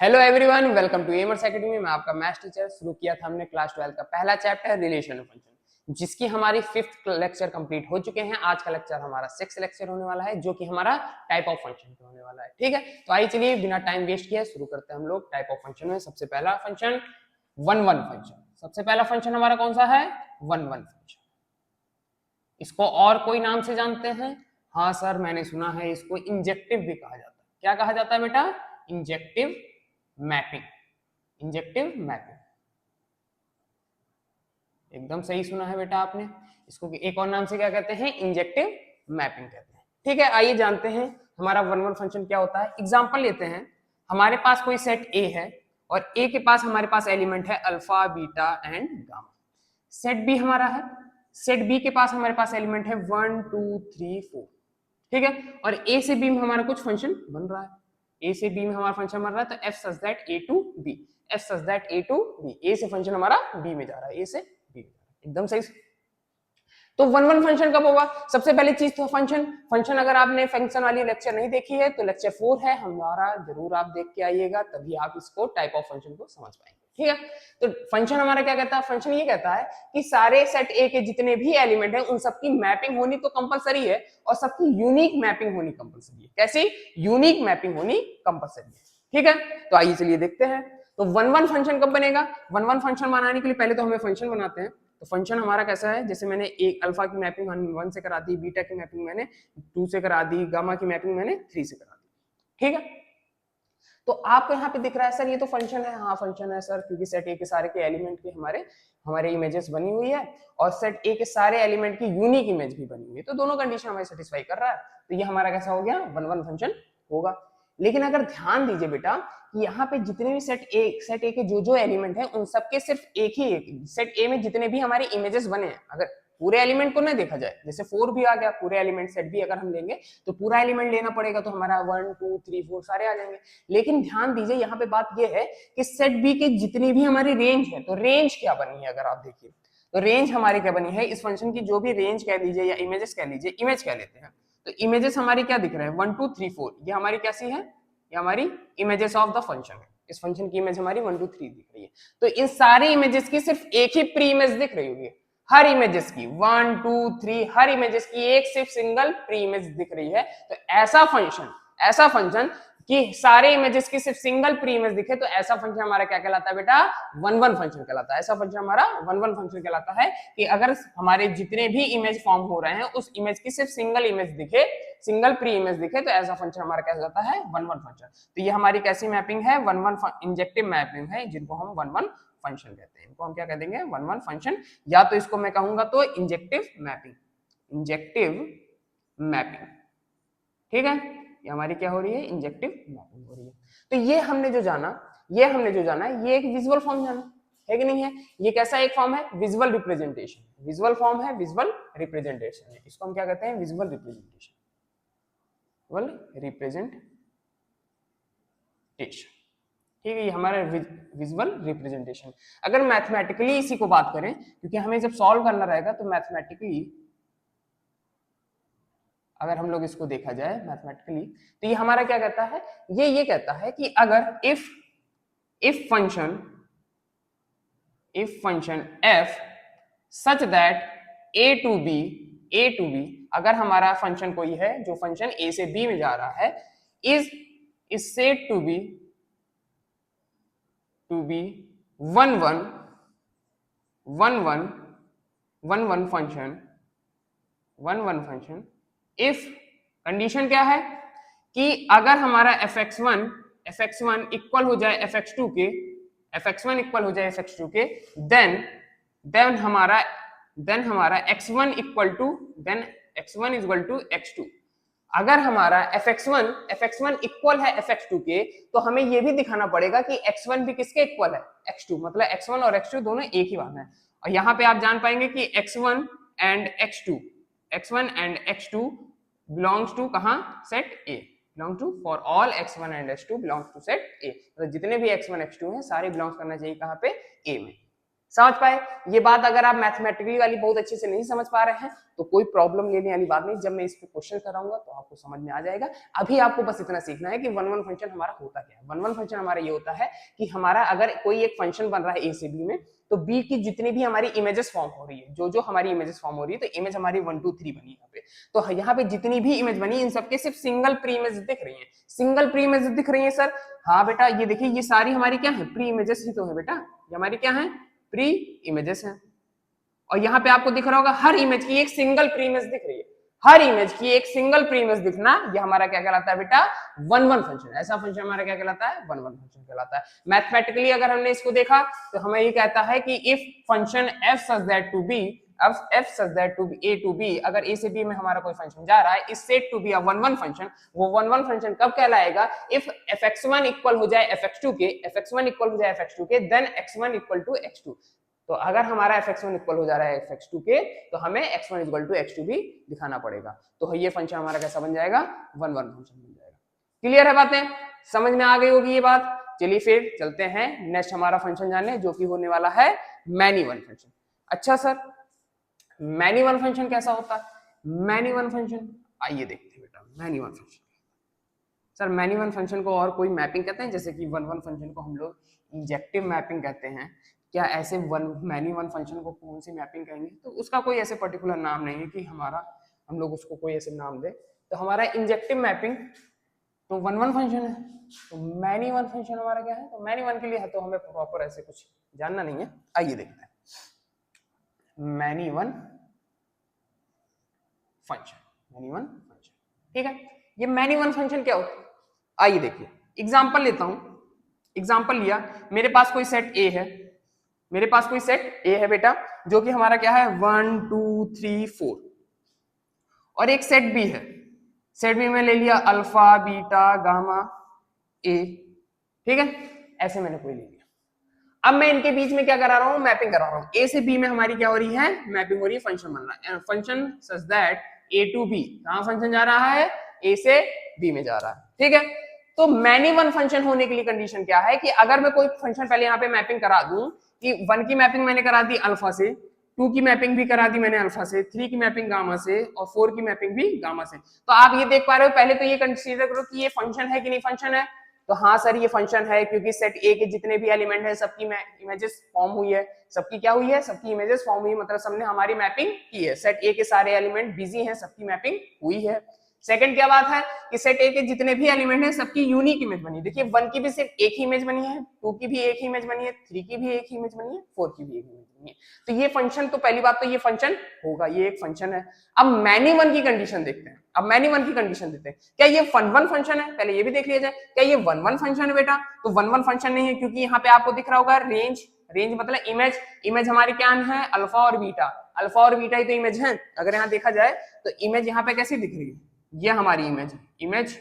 Hello everyone, welcome to एमर्स academy. मैं आपका मैथ्स टीचर। शुरू किया था हमने क्लास 12 का पहला चैप्टर रिलेशन ऑफ फंक्शन, जिसकी हमारी 5th लेक्चर कंप्लीट हो चुके हैं। आज का लेक्चर हमारा 6th लेक्चर होने वाला है, जो कि हमारा टाइप ऑफ फंक्शन होने वाला है। ठीक है, तो आइए चलिए बिना टाइम वेस्ट किए शुरू करते हैं हम लोग टाइप ऑफ फंक्शन में। सबसे पहला फंक्शन वन वन फंक्शन। सबसे पहला फंक्शन हमारा कौन सा है? One one function. इसको और कोई नाम से जानते हैं? हाँ सर, मैंने सुना है इसको इंजेक्टिव भी कहा जाता है। क्या कहा जाता है बेटा? Injective mapping. इंजेक्टिव मैपिंग, एकदम सही सुना है बेटा आपने। इसको एक और नाम से क्या कहते हैं? इंजेक्टिव मैपिंग कहते हैं। ठीक है, आइए जानते हैं हमारा वन वन फंक्शन क्या होता है। एग्जांपल लेते हैं। हमारे पास कोई सेट ए है और ए के पास हमारे पास एलिमेंट है alpha, beta and gamma. Set B हमारा है। सेट बी के पास हमारे पास एलिमेंट है 1 2 3 4। ठीक है, और ए से बी में हमारा कुछ फंक्शन बन रहा है। ए से बी में हमारा फंक्शन बन रहा है, तो f such that A to B, f such that A to B. A से फंक्शन हमारा बी में जा रहा है, ए से बी में जा रहा है, एकदम सही। तो वन वन फंक्शन कब होगा? सबसे पहली चीज तो फंक्शन अगर आपने फंक्शन वाली लेक्चर नहीं देखी है तो लेक्चर 4 है हमारा, जरूर आप देख के आइएगा, तभी आप इसको टाइप ऑफ फंक्शन को समझ पाएंगे। ठीक है, तो फंक्शन हमारा क्या कहता है? फंक्शन ये कहता है कि सारे सेट ए के जितने भी एलिमेंट हैं उन सबकी मैपिंग होनी तो कंपलसरी है, और सबकी यूनिक मैपिंग होनी कंपलसरी है। कैसी? यूनिक मैपिंग होनी कंपलसरी है। ठीक है, तो आइए चलिए देखते हैं। तो वन वन फंक्शन कब बनेगा? वन वन फंक्शन बनाने के लिए पहले तो हमें फंक्शन बनाते हैं। तो फंक्शन हमारा कैसा है? जैसे मैंने एक अल्फा की मैपिंग 1 से करा दी, बीटा की मैपिंग मैंने 2 से करा दी, गामा की मैपिंग मैंने 3 से करा दी। ठीक है, तो आपको यहाँ पे दिख रहा है सर ये तो फंक्शन है। हाँ फंक्शन है सर, क्योंकि सेट ए के सारे के एलिमेंट की हमारे इमेजेस बनी हुई है, और सेट ए के सारे एलिमेंट की यूनिक इमेज भी बनी हुई है, तो दोनों कंडीशन हमें सेटिस्फाई कर रहा है। तो ये हमारा कैसा हो गया? वन वन फंक्शन होगा। लेकिन अगर ध्यान दीजिए बेटा कि यहाँ पे जितने भी सेट ए के जो एलिमेंट है उन सबके सिर्फ एक सेट ए में जितने भी हमारे इमेजेस बने हैं, अगर पूरे एलिमेंट को नहीं देखा जाए, जैसे 4 भी आ गया, पूरे एलिमेंट सेट भी अगर हम लेंगे तो पूरा एलिमेंट लेना पड़ेगा, तो हमारा 1 2 3 4 सारे आ जाएंगे। लेकिन ध्यान दीजिए यहाँ पे बात ये है कि सेट बी के जितनी भी हमारी रेंज है, तो रेंज क्या बनी है अगर आप देखिए, तो रेंज हमारी क्या बनी है? इस फंक्शन की जो भी रेंज कह लीजिए या इमेजेस कह लीजिए, इमेज कह लेते हैं, तो इमेजेस हमारी क्या दिख रहे हैं? 1 2 3 4, ये हमारी कैसी है? ये हमारी इमेजेस ऑफ द फंक्शन है। इस फंक्शन की इमेज हमारी 1 2 3 दिख रही है। तो इन सारी इमेजेस की सिर्फ एक ही प्री इमेज दिख रही होगी, हर इमेजेस की 1 2 3 हर इमेजेस की एक सिर्फ सिंगल प्री इमेज दिख रही है। तो ऐसा फंक्शन कि सारे इमेजेस की सिर्फ सिंगल प्री इमेज दिखे, तो ऐसा फंक्शन हमारा क्या कहलाता है बेटा? वन वन फंक्शन कहलाता है। ऐसा फंक्शन हमारा वन वन फंक्शन कहलाता है कि अगर हमारे जितने भी इमेज फॉर्म हो रहे हैं उस इमेज की सिर्फ सिंगल इमेज दिखे, सिंगल प्री इमेज दिखे, तो ऐसा फंक्शन हमारा क्या कहलाता है? One one function. तो ये हमारी कैसी मैपिंग है? वन वन इंजेक्टिव मैपिंग है, जिनको हम वन वन फंक्शन कहते हैं। इनको हम क्या कह देंगे? वन वन फंक्शन, या तो इसको मैं कहूंगा तो इंजेक्टिव मैपिंग। इंजेक्टिव मैपिंग, ठीक है, ये हमारी क्या हो रही है? इंजेक्टिव मैपिंग हो रही है। तो ये हमने जो जाना ये एक विजुअल फॉर्म जाना है कि नहीं है? ये कैसा एक फॉर्म है? Visual representation. विजुअल फॉर्म है, विजुअल रिप्रेजेंटेशन है। इसको हम क्या कहते हैं? Visual representation. विजुअल रिप्रेजेंटेशन, ठीक है, ये हमारा विजुअल रिप्रेजेंटेशन। अगर मैथमेटिकली इसी को बात करें, क्योंकि हमें जब सॉल्व करना रहेगा तो मैथमेटिकली अगर हम लोग इसको देखा जाए मैथमेटिकली, तो ये हमारा क्या कहता है? ये कहता है कि अगर if function f such that a to b, अगर हमारा फंक्शन कोई है जो फंक्शन a से b में जा रहा है, is said to be one one function if condition क्या है कि अगर हमारा fx1 इक्वल हो जाए fx2 के, देन हमारा x1 इक्वल टू x2। अगर हमारा fx1 इक्वल है fx2 के, तो हमें यह भी दिखाना पड़ेगा कि x1 भी किसके इक्वल है? x2, मतलब x1 और x2 दोनों एक ही बात है। और यहां पे आप जान पाएंगे कि x1 and x2 belongs to कहां? Set A, belong to for all x1 and x2 belongs to set A, मतलब जितने भी x1 x2 हैं सारे बिलोंग्स करना चाहिए कहां पे? A में। समझ पाए ये बात? अगर आप मैथमेटिकली वाली बहुत अच्छे से नहीं समझ पा रहे हैं तो कोई प्रॉब्लम लेने वाली बात नहीं, जब मैं इस पे क्वेश्चन कराऊंगा तो आपको समझ में आ जाएगा। अभी आपको बस इतना सीखना है कि वन वन फंक्शन हमारा होता क्या है। वन वन फंक्शन हमारा ये होता है कि हमारा अगर कोई एक फंक्शन बन रहा है ए से बी में, तो बी की जितनी भी हमारी इमेजेस फॉर्म हो रही है, जो हमारी इमेजेस फॉर्म हो रही है, तो इमेज हमारी 1 2 3 बनी यहाँ पे, तो यहाँ पे जितनी भी इमेज बनी इन सबके सिर्फ सिंगल प्री इमेज दिख रही है। सिंगल प्री इमेज दिख रही है सर? हाँ बेटा, ये देखिए ये सारी हमारी क्या है, प्री इमेजेस ही तो है बेटा, ये हमारी क्या है, प्री इमेजेस है। और यहाँ पे आपको दिख रहा होगा हर इमेज की एक सिंगल प्री इमेज दिख रही है, हर इमेज की एक सिंगल प्री इमेज दिखना, ये हमारा क्या कहलाता है बेटा, वन वन फंक्शन। ऐसा फंक्शन हमारा क्या कहलाता है, वन वन फंक्शन कहलाता है। मैथमेटिकली अगर हमने इसको देखा तो हमें ये कहता है कि if function f such that to B, अब f such that to A to B, अगर ए से बी में हमारा कोई फंक्शन जा रहा है, इस set to B a one one function, वो वन वन फंक्शन कब कहलाएगा, इफ fx1 इक्वल हो जाए fx2 के, fx1 इक्वल हो जाए fx2 के, then x1 equal to x2। तो अगर हमारा fx1 इक्वल हो जा रहा है fx2 के, तो हमें x1 इक्वल टू x2 भी दिखाना पड़ेगा। तो ये फंक्शन हमारा कैसा बन जाएगा, वन वन फंक्शन बन जाएगा। क्लियर है बातें, समझ में आ गई होगी ये बात? चलिए फिर चलते हैं नेक्स्ट हमारा फंक्शन जानने, जो कि होने वाला है मैनी वन फंक्शन। अच्छा सर, मैनी वन फंक्शन कैसा होता है? मैनी वन फंक्शन आइए देखते हैं बेटा। Many one function sir, many one function को और कोई मैपिंग कहते हैं, जैसे कि वन वन फंक्शन को हम लोग इंजेक्टिव मैपिंग कहते हैं, क्या ऐसे मैनी वन फंक्शन को कौन सी मैपिंग कहेंगे? तो उसका कोई ऐसे पर्टिकुलर नाम नहीं है कि हम लोग उसको कोई ऐसे नाम दे। तो हमारा इंजेक्टिव मैपिंग तो वन वन फंक्शन है, तो मैनी वन फंक्शन हमारा क्या है, तो मैनी वन के लिए है तो हमें प्रॉपर ऐसे कुछ जानना नहीं है। आइए देखते हैं many one function. Many one function, ठीक है। ये मैनी वन फंक्शन क्या होता है, आइए देखिए एग्जांपल लेता हूं। एग्जांपल लिया, मेरे पास कोई सेट ए है, मेरे पास कोई सेट ए है बेटा, जो कि हमारा क्या है 1 2 3 4, और एक सेट बी है। सेट बी में ले लिया अल्फा बीटा गामा ए, ठीक है, ऐसे मैंने कोई ले लिया। अब मैं इनके बीच में क्या करा रहा हूं, मैपिंग करा रहा हूं। ए से बी में हमारी क्या हो रही है, मैपिंग हो रही है, फंक्शन बन रहा है, function such that A to B, कहां फंक्शन जा रहा है, ए से बी में जा रहा है, ठीक है। तो मैनी वन फंक्शन होने के लिए कंडीशन क्या है कि अगर मैं कोई फंक्शन पहले यहाँ पे मैपिंग करा दूं कि 1 की मैपिंग मैंने करा दी अल्फा से, 2 की मैपिंग भी करा दी मैंने अल्फा से, 3 की मैपिंग गामा से, और 4 की मैपिंग भी गामा से, तो आप ये देख पा रहे हो, पहले तो ये कंसीडर करो कि ये फंक्शन है कि नहीं फंक्शन है। तो हाँ सर ये फंक्शन है, क्योंकि सेट ए के जितने भी एलिमेंट है सबकी इमेजेस फॉर्म हुई है, सबकी क्या हुई है, सबकी इमेजेस फॉर्म हुई, मतलब सबने हमारी मैपिंग की है। सेट ए के सारे एलिमेंट बिजी हैं, सबकी मैपिंग हुई है। सेकंड क्या बात है कि सेट ए के जितने भी एलिमेंट हैं सबकी यूनिक इमेज बनी। देखिए 1 की भी सिर्फ एक ही इमेज बनी है, 2 की भी एक ही इमेज बनी है, 3 की भी एक ही इमेज बनी है, 4 की भी एक इमेज बनी है। तो ये फंक्शन, तो पहली बात तो ये फंक्शन होगा, ये एक फंक्शन है। अब मैनी वन की कंडीशन देखते हैं, अब मैनी वन की कंडीशन देते हैं, क्या ये वन वन फंक्शन है, पहले ये भी देख लिया जाए, क्या ये वन वन फंक्शन है बेटा? तो वन वन फंक्शन नहीं है, क्योंकि यहाँ पे आपको दिख रहा होगा रेंज, रेंज मतलब इमेज, इमेज हमारी क्या है, अल्फा और बीटा, अल्फा और बीटा ही तो इमेज है। अगर यहाँ देखा जाए तो इमेज यहाँ पे कैसी दिख रही है, ये हमारी इमेज, इमेज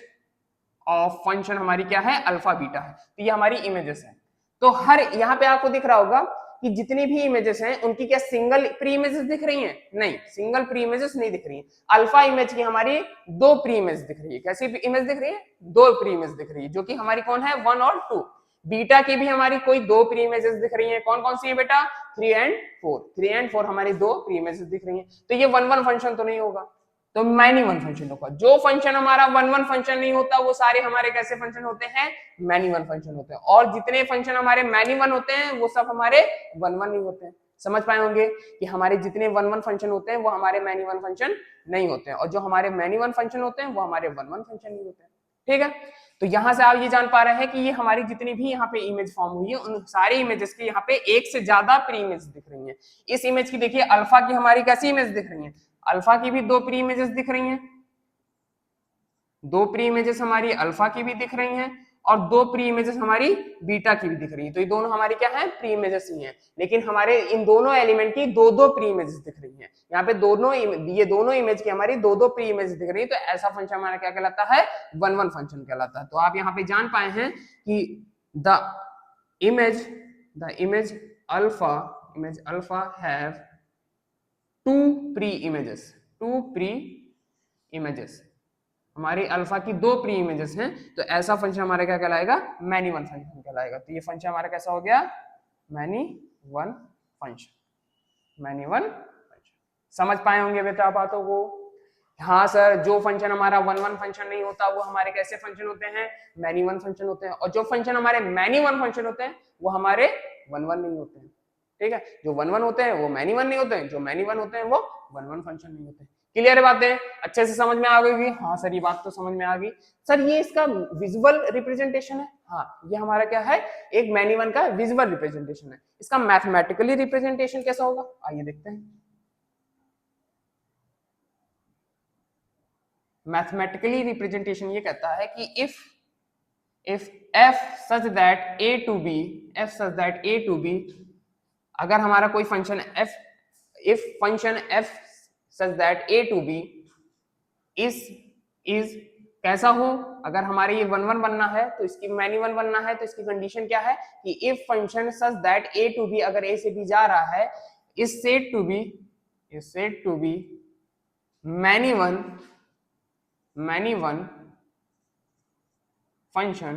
ऑफ फंक्शन हमारी क्या है, अल्फा बीटा है, तो ये हमारी इमेजेस है। तो हर यहाँ पे आपको दिख रहा होगा कि जितनी भी इमेजेस हैं उनकी क्या सिंगल प्री इमेजेस दिख रही हैं? नहीं, सिंगल प्री इमेजेस नहीं दिख रही हैं। अल्फा इमेज की हमारी 2 प्री इमेज दिख रही है। कैसी इमेज दिख रही है? 2 प्री इमेज दिख रही है, जो कि हमारी कौन है, 1 और 2। बीटा की भी हमारी कोई 2 प्री इमेजेस दिख रही है, कौन कौन सी है बेटा, 3 एंड 4, 3 एंड 4 हमारी 2 प्री इमेजेस दिख रही है। तो ये वन वन फंक्शन तो नहीं होगा, तो मैनी वन फंक्शन होगा। जो फंक्शन हमारा वन वन फंक्शन नहीं होता वो सारे हमारे कैसे फंक्शन होते हैं, मैनी वन फंक्शन होते हैं। और जितने फंक्शन हमारे मैनी वन होते हैं वो सब हमारे वन वन नहीं होते हैं। समझ पाए होंगे कि हमारे जितने वन वन फंक्शन होते हैं वो हमारे मैनी वन फंक्शन नहीं होते हैं, और जो हमारे मैनी वन फंक्शन होते हैं वो हमारे वन वन फंक्शन नहीं होते हैं, ठीक है। तो यहां से आप ये जान पा रहे हैं कि ये हमारी जितनी भी यहाँ पे इमेज फॉर्म हुई है उन सारी इमेजेस की यहाँ पे एक से ज्यादा प्री इमेज दिख रही है। इस इमेज की देखिए अल्फा की हमारी कैसी इमेज दिख रही है, अल्फा की भी 2 प्री इमेजेस दिख रही हैं, 2 प्री इमेजेस हमारी अल्फा की भी दिख रही हैं, और 2 प्री इमेजेस हमारी बीटा की भी दिख रही है। तो ये दोनों हमारी क्या है, प्री इमेजेस ही हैं, लेकिन हमारे इन दोनों एलिमेंट की 2-2 प्री इमेजेस दिख रही हैं। यहाँ पे ये दोनों इमेज की हमारी 2-2 प्री इमेजेस दिख रही है, तो ऐसा फंक्शन हमारा क्या कहलाता है, वन वन फंक्शन कहलाता है। तो आप यहाँ पे जान पाए हैं कि the image alpha have 2 pre images, हमारी अल्फा की 2 प्री इमेजेस हैं, तो ऐसा फंक्शन हमारा क्या कहलाएगा, मैनी वन फंक्शन कहलाएगा। तो ये फंक्शन हमारा कैसा हो गया, many one function, many one function. समझ पाए होंगे बेटा बातों को? हाँ सर, जो फंक्शन हमारा वन वन फंक्शन नहीं होता वो हमारे कैसे फंक्शन होते हैं? मैनी वन फंक्शन होते हैं। और जो फंक्शन हमारे मैनी वन फंक्शन होते हैं वो हमारे वन वन नहीं होते हैं। ठीक है, जो वन वन होते हैं वो मैनी वन नहीं होते हैं, जो मैनी वन होते हैं वो वन वन फंक्शन नहीं होते। क्लियर है बातें? अच्छे से समझ में आ गई? हाँ सर, ये बात तो समझ में आ गई। सर ये इसका विजुअल रिप्रेजेंटेशन है? हाँ, ये हमारा क्या है? एक मैनी वन का विजुअल रिप्रेजेंटेशन है। इसका मैथमेटिकली रिप्रेजेंटेशन कैसा होगा? आइए देखते हैं। मैथमेटिकली रिप्रेजेंटेशन ये कहता है कि if f such that a to b, अगर हमारा कोई function f, if function f such that a to b is कैसा हो? अगर हमारे ये वन वन बनना है तो इसकी मैनी वन बनना है तो इसकी कंडीशन क्या है कि if function such that a to b, अगर a से b जा रहा है, is said to be many one function.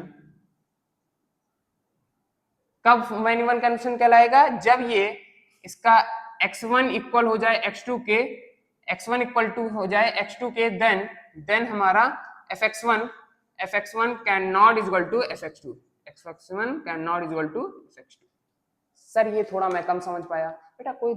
कब मैनी वन फंक्शन कहलाएगा? जब ये इसका x1 इक्वल हो जाए x2 के, x1 इक्वल टू हो जाए x2 के, देन हमारा fx1 can not equal to fx2, fx1 can not equal to fx2। Sir ये थोड़ा मैं कम समझ पाया बेटा, कोई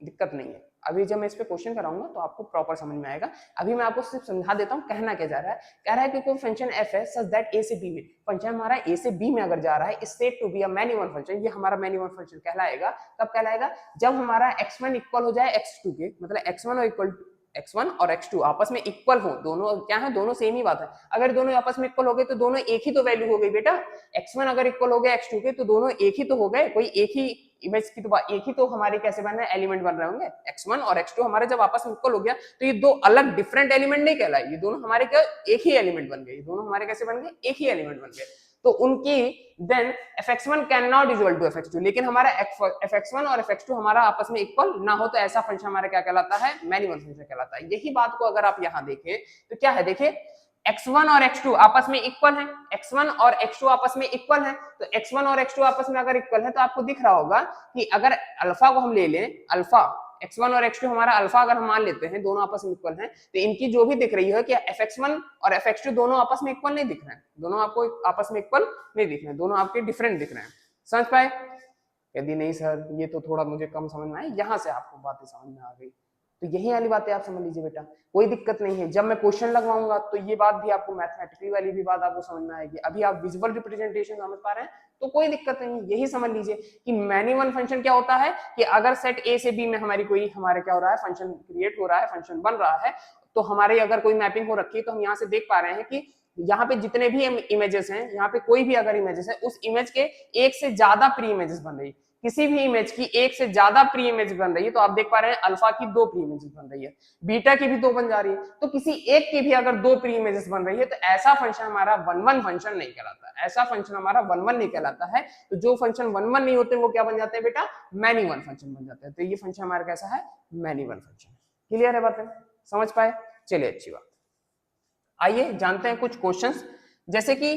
दिक्कत नहीं है, अभी जब मैं इस पे क्वेश्चन कराऊंगा तो आपको प्रॉपर समझ में आएगा। अभी मैं आपको सिर्फ समझा देता हूँ कहना क्या जा रहा है। कह रहा है कि कोई फंक्शन f है सच दैट a से b में, फंक्शन हमारा a से b में अगर जा रहा है, is said to B a many one function. ये हमारा मैनी वन फंक्शन कहलाएगा। कब कहलाएगा? जब हमारा x1 इक्वल हो जाए x2 के, मतलब x1 और x2 आपस में इक्वल हो, दोनों क्या है? दोनों सेम ही बात है। अगर दोनों आपस में इक्वल हो गए तो दोनों एक ही तो वैल्यू हो गई बेटा। x1 अगर इक्वल हो गया x2 के तो दोनों एक ही तो हो गए, कोई एक ही इमेज की तो एक ही तो हमारे कैसे बन रहे हैं? एलिमेंट बन रहे होंगे। x1 और x2 हमारे जब आपस में इक्वल हो गया तो ये दो अलग डिफरेंट एलिमेंट नहीं कहलाए, ये दोनों हमारे क्या? एक ही एलिमेंट बन गए। ये दोनों हमारे कैसे बन गए? एक ही एलिमेंट बन गए। तो उनकी then fx1 can not equal to fx2, लेकिन हमारा fx1 और fx2 हमारा आपस में इक्वल ना हो तो ऐसा फंक्शन हमारा क्या कहलाता है? मैनी वन फंक्शन कहलाता है। यही बात को अगर आप यहाँ देखें तो क्या है? देखिए x1 और x2 आपस में इक्वल हैं, x1 और x2 आपस में इक्वल हैं, तो x1 और x2 आपस में अगर इक्वल है तो आपको दिख रहा होगा कि अगर अल्फा को हम ले लें, अल्फा x1 और x2 हमारा अल्फा अगर हम मान लेते हैं, दोनों आपस में इक्वल हैं, तो इनकी जो भी दिख रही है कि fx1 और fx2 दोनों आपस में इक्वल नहीं दिख रहे हैं, दोनों आपको आपस में इक्वल नहीं दिख रहे हैं, दोनों आपके डिफरेंट दिख रहे हैं। समझ पाए? यदि नहीं सर ये तो थोड़ा मुझे कम समझ में आए, यहाँ से आपको बातें समझ में आ गई, तो यही वाली बातें आप समझ लीजिए बेटा, कोई दिक्कत नहीं है। जब मैं क्वेश्चन लगवाऊंगा तो ये बात भी आपको, मैथमेटिकली वाली भी बात आपको समझ में आएगी। अभी आप विजुअल रिप्रेजेंटेशन समझ पा रहे हैं तो कोई दिक्कत नहीं है। यही समझ लीजिए कि मैनी वन फंक्शन क्या होता है कि अगर सेट ए से बी में हमारी कोई हमारे क्या हो रहा है? फंक्शन क्रिएट हो रहा है, फंक्शन बन रहा है, तो हमारे अगर कोई मैपिंग हो रखी है तो हम यहाँ से देख पा रहे हैं कि यहाँ पे जितने भी इमेजेस हैं, यहाँ पे कोई भी अगर इमेजेस है, उस इमेज के एक से ज्यादा प्री इमेजेस बन रही है। किसी भी इमेज की एक से ज्यादा प्री इमेज बन रही है, तो आप देख पा रहे हैं अल्फा की दो प्री इमेजेस बन रही है, बीटा की भी दो बन जा रही है, तो किसी एक की भी अगर दो प्री इमेजेस बन रही है तो ऐसा फंक्शन हमारा वन वन फंक्शन नहीं कहलाता, ऐसा फंक्शन हमारा वन वन नहीं कहलाता है। तो जो फंक्शन वन वन नहीं होते वो क्या बन जाते हैं बेटा? मैनी वन फंक्शन बन जाते हैं। तो ये फंक्शन हमारा कैसा है? Many one function. क्लियर है बातें? समझ पाए? चलिए अच्छी बात। आइए जानते हैं कुछ क्वेश्चंस, जैसे कि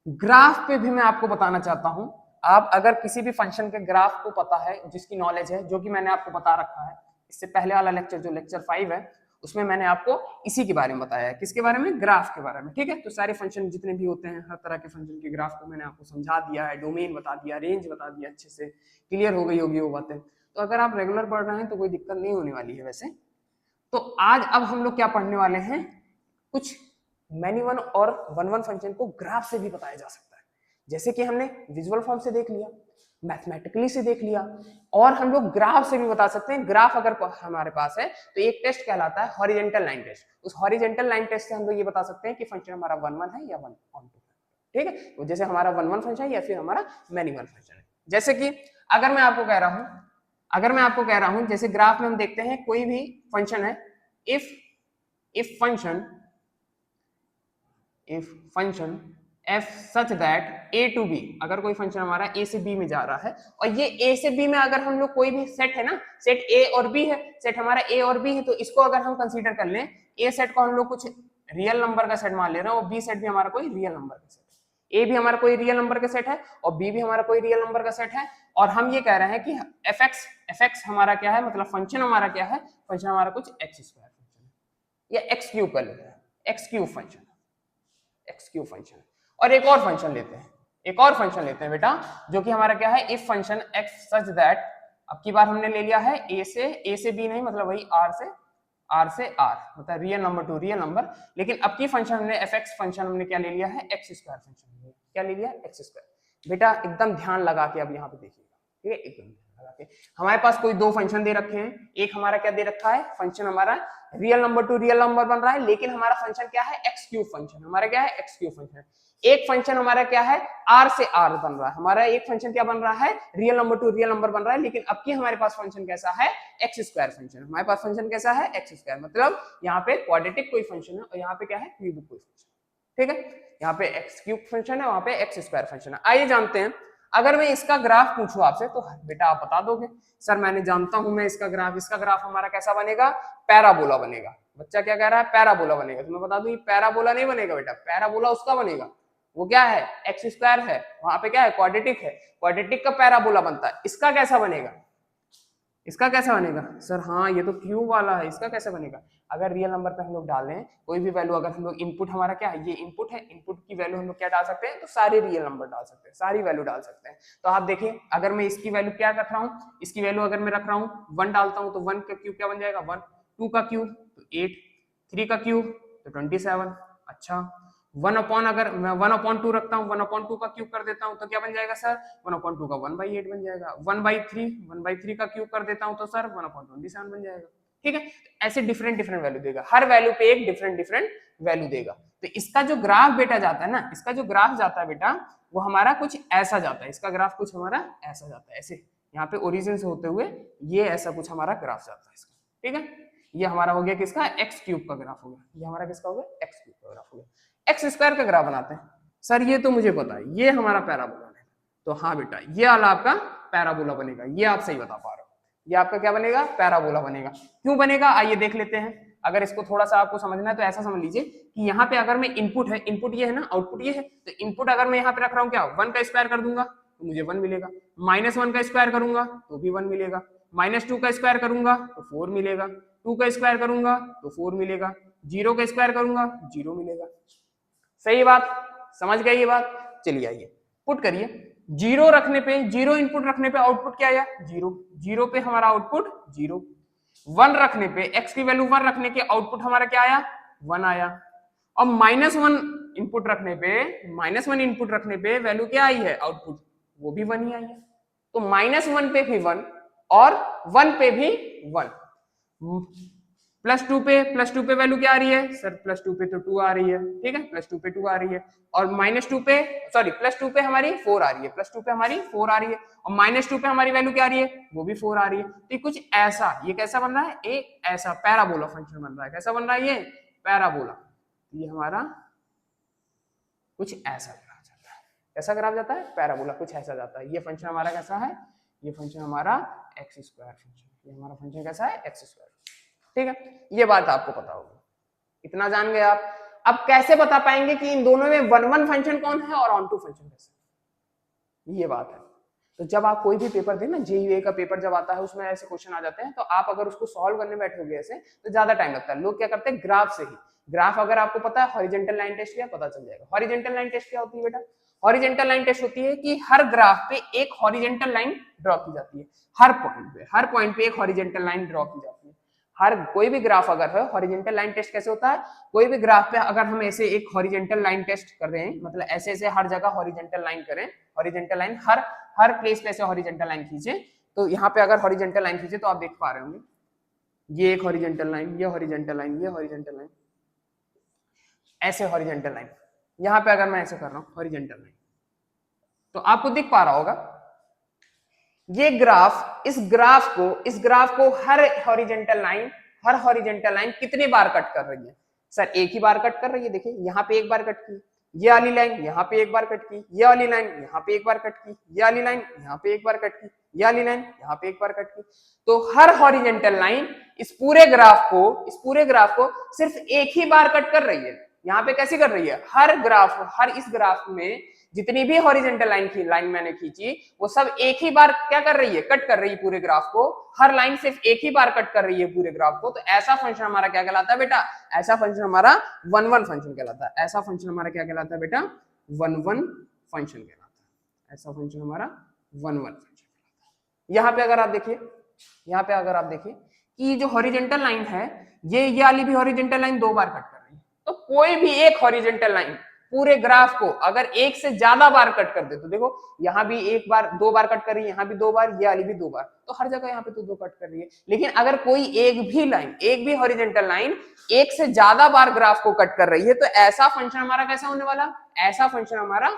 ग्राफ पे भी मैं आपको बताना चाहता हूं। आप अगर किसी भी फंक्शन के ग्राफ को पता है, जिसकी नॉलेज है, जो कि मैंने आपको बता रखा है, इससे पहले वाला लेक्चर जो लेक्चर 5 है उसमें मैंने आपको इसी के बारे में बताया है। किसके बारे में? ग्राफ के बारे में। ठीक है, तो सारे फंक्शन जितने भी होते हैं, हर तरह के फंक्शन के ग्राफ को मैंने आपको समझा दिया है, डोमेन बता दिया, रेंज बता दिया, अच्छे से क्लियर हो गई होगी वो बातें। तो अगर आप रेगुलर पढ़ रहे हैं तो कोई दिक्कत नहीं होने वाली है। वैसे तो आज अब हम लोग क्या पढ़ने वाले हैं? कुछ मैनी वन और वन वन फंक्शन को ग्राफ से भी बताया जा सकता है। जैसे कि हमने विजुअल फॉर्म से देख लिया, मैथमेटिकली से देख लिया, और हम लोग ग्राफ से भी बता सकते हैं। ग्राफ अगर हमारे पास है तो एक टेस्ट कहलाता है हॉरिजेंटल लाइन टेस्ट। उस हॉरिजेंटल लाइन टेस्ट से हम लोग ये बता सकते हैं कि फंक्शन हमारा वन वन है या वन ऑन टू है। ठीक है, तो जैसे हमारा वन वन फंक्शन है या फिर हमारा मैनी वन फंक्शन है। जैसे कि अगर मैं आपको कह रहा हूं, जैसे ग्राफ में हम देखते हैं कोई भी फंक्शन है, if function f such that a to b, अगर कोई फंक्शन हमारा a से b में जा रहा है, और ये a से b में अगर हम लोग कोई भी सेट है ना, सेट a और b है, सेट हमारा a और b है, तो इसको अगर हम कंसीडर कर लें, a सेट को हम लोग कुछ रियल नंबर का सेट मान ले रहे हैं और b सेट भी हमारा कोई रियल नंबर का सेट है। ए भी हमारा कोई रियल नंबर का सेट है और बी भी हमारा कोई रियल नंबर का सेट है, और हम ये कह रहे हैं कि एफ एक्स हमारा क्या है, मतलब फंक्शन हमारा क्या है, फंक्शन हमारा कुछ एक्स स्क्वायर फंक्शन है या एक्स क्यूब का लेते हैं, एक्स क्यूब फंक्शन। और एक और फंक्शन लेते हैं बेटा, जो कि हमारा क्या है, if function x such that, अब की बार हमने ले लिया है ए से बी नहीं, मतलब वही आर से आर, मतलब real number two real number, लेकिन अब की फंक्शन हमने एफ एक्स फंक्शन हमने क्या ले लिया है, एक्स स्क्वायर फंक्शन, क्या ले लिया, एक्स स्क्वायर। बेटा एकदम ध्यान लगा के अब यहाँ पे देखिएगा, ठीक है, एकदम ध्यान लगा के। हमारे पास कोई दो फंक्शन दे रखे हैं, एक हमारा क्या दे रखा है, फंक्शन हमारा real number two real number बन रहा है, लेकिन हमारा फंक्शन क्या है, एक्स क्यूब फंक्शन, हमारा क्या है, एक्स क्यूब फंक्शन। एक फंक्शन हमारा क्या है, आर से आर बन रहा है, हमारा एक फंक्शन क्या बन रहा है, real number two real number बन रहा है, लेकिन अब की हमारे पास फंक्शन कैसा है, एक्स स्क्वायर फंक्शन। हमारे पास फंक्शन कैसा है, एक्स स्क्वायर, मतलब यहाँ पे क्वाड्रेटिक कोई फंक्शन है और यहाँ पे क्या है, क्यूबिक कोई फंक्शन, ठीक है। यहाँ पे एक्स क्यूब फंक्शन है, वहां पे एक्स स्क्वायर फंक्शन है। आइए जानते हैं, अगर मैं इसका ग्राफ पूछूं आपसे तो बेटा आप बता दोगे, सर मैंने जानता हूं मैं इसका ग्राफ हमारा कैसा बनेगा, पैराबोला बनेगा। बच्चा क्या कह रहा है, पैराबोला बनेगा, तो मैं बता दूं ये पैराबोला नहीं बनेगा बेटा, पैराबोला उसका बनेगा, वो क्या है, एक्स स्क्वायर है, वहां पे क्या है, क्वाड्रेटिक है, क्वाड्रेटिक का पैराबोला बनता है। इसका कैसा बनेगा, सर हाँ ये तो क्यूब वाला है, इसका कैसे बनेगा। अगर रियल नंबर पे हम लोग डाल लें कोई भी वैल्यू, अगर हम लोग इनपुट हमारा क्या है, ये इनपुट है, इनपुट की वैल्यू हम लोग क्या डाल सकते हैं, तो सारे रियल नंबर डाल सकते हैं, सारी वैल्यू डाल सकते हैं। तो आप देखिए, अगर मैं इसकी वैल्यू क्या रख रहा हूँ, इसकी वैल्यू अगर मैं रख रहा हूँ 1 डालता हूँ, तो 1 का क्यूब क्या बन जाएगा 1, 2 का क्यूब तो 8, 3 का क्यूब तो 27। अच्छा 1 अगर मैं 1/2 रखता हूँ, 1/2 का क्यूब कर देता हूँ तो क्या बन जाएगा सर, 1/2 का 1/8 बन जाएगा। 1/3 का क्यूब कर देता हूँ तो सर 1/27 बन जाएगा। ठीक है, ऐसे डिफरेंट वैल्यू देगा, हर वैल्यू पे एक डिफरेंट वैल्यू देगा। तो इसका जो ग्राफ बेटा जाता है ना, इसका जो ग्राफ जाता है बेटा, वो हमारा कुछ ऐसा जाता है, इसका ग्राफ कुछ हमारा ऐसा जाता है, ऐसे यहाँ पे ओरिजिन से होते हुए ये ऐसा कुछ हमारा ग्राफ जाता है इसका। ठीक है, ये हमारा हो गया किसका, एक्स क्यूब का ग्राफ हो गया, ये हमारा किसका हो गया, एक्स क्यूब का ग्राफ हो गया। एक्स स्क्वायर का ग्राफ बनाते हैं, सर ये तो मुझे पता है, ये हमारा पैराबोला है, तो हाँ बेटा ये वाला आपका पैराबोला बनेगा, ये आप सही बता पा रहे हो, ये आपका क्या बनेगा, पैराबोला बनेगा। क्यों बनेगा, आइए देख लेते हैं। अगर इसको थोड़ा सा आपको समझना है तो ऐसा समझ लीजिए कि यहाँ पे अगर मैं इनपुट है, इनपुट ये है ना, आउटपुट ये है, तो इनपुट अगर मैं यहाँ पे रख रहा हूँ क्या, 1 का स्क्वायर कर दूंगा तो मुझे 1 मिलेगा, -1 का स्क्वायर करूंगा तो भी 1 मिलेगा, -2 का स्क्वायर करूंगा तो 4 मिलेगा, 2 का स्क्वायर करूंगा तो 4 मिलेगा, 0 का स्क्वायर करूंगा 0 मिलेगा। सही बात, समझ गए ये बात। चलिए आइए पुट करिए, 0 रखने पे, 0 इनपुट रखने पे आउटपुट क्या आया, 0, 0 पे हमारा आउटपुट 0, 1 रखने पे, x की वैल्यू 1 रखने के आउटपुट हमारा क्या आया, 1 आया, और -1 इनपुट रखने पे वैल्यू क्या आई है, आउटपुट वो भी 1 ही आई है। तो -1 पे भी 1 और 1 पे भी 1, +2 पे वैल्यू क्या आ रही है सर, +2 पे तो 2 आ रही है, ठीक है, +2 पे 2 आ रही है, और -2 पे सॉरी +2 पे हमारी 4 आ रही है, +2 पे हमारी 4 आ रही है, और -2 पे हमारी वैल्यू क्या आ रही है, वो भी 4 आ रही है। तो कुछ ऐसा, ये कैसा बन रहा है, एक ऐसा पैराबोला फंक्शन बन रहा है। कैसा बन रहा है ये, पैराबोला। ये हमारा कुछ ऐसा ग्राफ जाता है, कैसा ग्राफ जाता है, पैराबोला, कुछ ऐसा जाता है। ये फंक्शन हमारा कैसा है, ये फंक्शन हमारा एक्स स्क्वायर फंक्शन, ये हमारा फंक्शन कैसा है, एक्स स्क्वायर। ठीक है, ये बात आपको पता होगी, इतना जान गए आप। अब कैसे बता पाएंगे कि इन दोनों में 1-1 फंक्शन कौन है और ऑन टू फंक्शन कैसे, ये बात है। तो जब आप कोई भी पेपर दें ना, जेईई का पेपर जब आता है उसमें ऐसे क्वेश्चन आ जाते हैं, तो आप अगर उसको सॉल्व करने बैठोगे ऐसे तो ज्यादा टाइम लगता है। लोग क्या करते हैं, ग्राफ से ही, ग्राफ अगर आपको पता है हॉरिजॉन्टल लाइन टेस्ट क्या, पता चल जाएगा। हॉरिजॉन्टल लाइन टेस्ट क्या होती है बेटा, हॉरिजॉन्टल लाइन टेस्ट होती है कि हर ग्राफ पे एक हॉरिजॉन्टल लाइन ड्रॉ की जाती है, हर पॉइंट पे एक हॉरिजॉन्टल लाइन ड्रॉ की जाती है। हर कोई भी ग्राफ अगर है, हॉरिजॉन्टल लाइन टेस्ट कैसे होता है, कोई भी ग्राफ पे अगर हम ऐसे एक हॉरिजॉन्टल लाइन टेस्ट कर रहे हैं, मतलब ऐसे ऐसे हर जगह हॉरिजॉन्टल लाइन करें, हॉरिजॉन्टल लाइन हर प्लेस पे ऐसे हॉरिजॉन्टल लाइन खींचे, तो यहाँ पे अगर हॉरिजॉन्टल लाइन खींचे तो आप देख पा रहे होंगे, ये एक हॉरिजॉन्टल लाइन, ये हॉरिजॉन्टल लाइन, ये हॉरिजॉन्टल लाइन, ऐसे हॉरिजॉन्टल लाइन। यहाँ पे अगर मैं ऐसे कर रहा हूँ हॉरिजॉन्टल लाइन, तो आपको दिख पा रहा होगा ये ग्राफ, इस ग्राफ को हर हॉरिजॉन्टल लाइन कितने बार कट कर रही है सर, एक ही बार कट कर रही है। देखिए यहाँ पे एक बार कट की, ये वाली लाइन यहाँ पे एक बार कट की, ये वाली लाइन यहाँ पे एक बार कट की, ये वाली लाइन यहाँ पे एक बार कट की, ये वाली लाइन यहाँ पे एक बार कट की। तो हर हॉरिजॉन्टल लाइन इस पूरे ग्राफ को सिर्फ एक ही बार कट कर रही है, यहाँ पे कैसी कर रही है, हर इस ग्राफ में जितनी भी हॉरिजेंटल लाइन मैंने खींची वो सब एक ही बार क्या कर रही है, कट कर रही है पूरे ग्राफ को। हर लाइन सिर्फ एक ही बार कट कर रही है पूरे ग्राफ को। तो ऐसा फंक्शन हमारा क्या कहलाता है बेटा, ऐसा फंक्शन हमारा वन वन फंक्शन कहलाता है। ऐसा फंक्शन हमारा क्या कहलाता है बेटा, वन वन फंक्शन कहलाता है। ऐसा फंक्शन हमारा वन वन फंक्शन कहलाता है। यहाँ पे अगर आप देखिए कि जो हॉरिजेंटल लाइन है ये वाली भी हॉरिजेंटल लाइन 2 बार कट कर रही है। तो कोई भी एक हॉरिजेंटल लाइन पूरे ग्राफ को अगर एक से ज्यादा बार कट कर दे, तो देखो यहाँ भी 2 बार कट कर रही है, यहाँ भी 2 बार, ये वाली भी 2 बार, तो हर जगह यहाँ पे तो 2 कट कर रही है। लेकिन अगर कोई एक भी हॉरिजेंटल लाइन एक से ज्यादा बार ग्राफ को कट कर रही है, तो ऐसा फंक्शन हमारा कैसा होने वाला, ऐसा फंक्शन हमारा